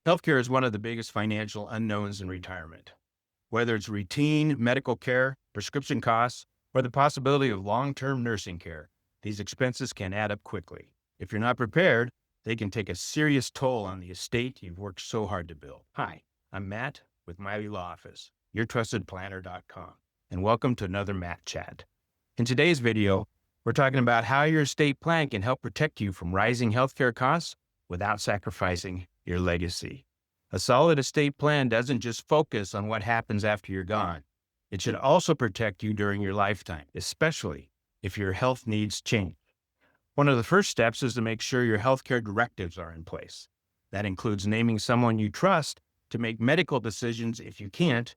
Healthcare is one of the biggest financial unknowns in retirement. Whether it's routine medical care, prescription costs, or the possibility of long-term nursing care, these expenses can add up quickly. If you're not prepared, they can take a serious toll on the estate you've worked so hard to build. Hi, I'm Matt with Meuli Law Office, your trusted planner.com, and welcome to another Matt Chat. In today's video, we're talking about how your estate plan can help protect you from rising healthcare costs without sacrificing your legacy. A solid estate plan doesn't just focus on what happens after you're gone. It should also protect you during your lifetime, especially if your health needs change. One of the first steps is to make sure your healthcare directives are in place. That includes naming someone you trust to make medical decisions if you can't,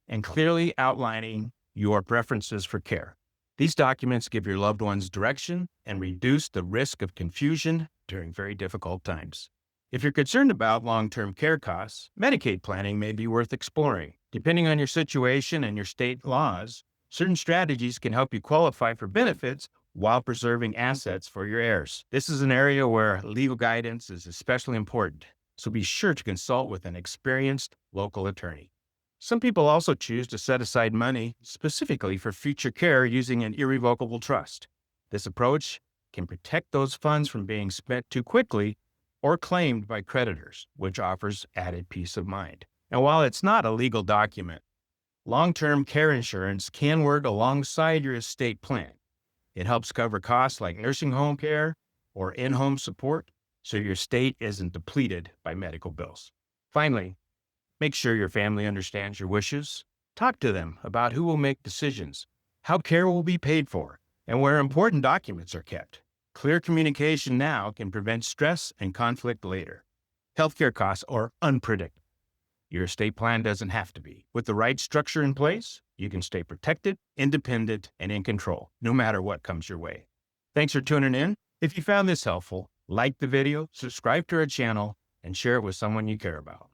and clearly outlining your preferences for care. These documents give your loved ones direction and reduce the risk of confusion during very difficult times. If you're concerned about long-term care costs, Medicaid planning may be worth exploring. Depending on your situation and your state laws, certain strategies can help you qualify for benefits while preserving assets for your heirs. This is an area where legal guidance is especially important, so be sure to consult with an experienced local attorney. Some people also choose to set aside money specifically for future care using an irrevocable trust. This approach can protect those funds from being spent too quickly or claimed by creditors, which offers added peace of mind. And while it's not a legal document, long-term care insurance can work alongside your estate plan. It helps cover costs like nursing home care or in-home support, so your estate isn't depleted by medical bills. Finally, make sure your family understands your wishes. Talk to them about who will make decisions, how care will be paid for, and where important documents are kept. Clear communication now can prevent stress and conflict later. Healthcare costs are unpredictable. Your estate plan doesn't have to be. With the right structure in place, you can stay protected, independent, and in control, no matter what comes your way. Thanks for tuning in. If you found this helpful, like the video, subscribe to our channel, and share it with someone you care about.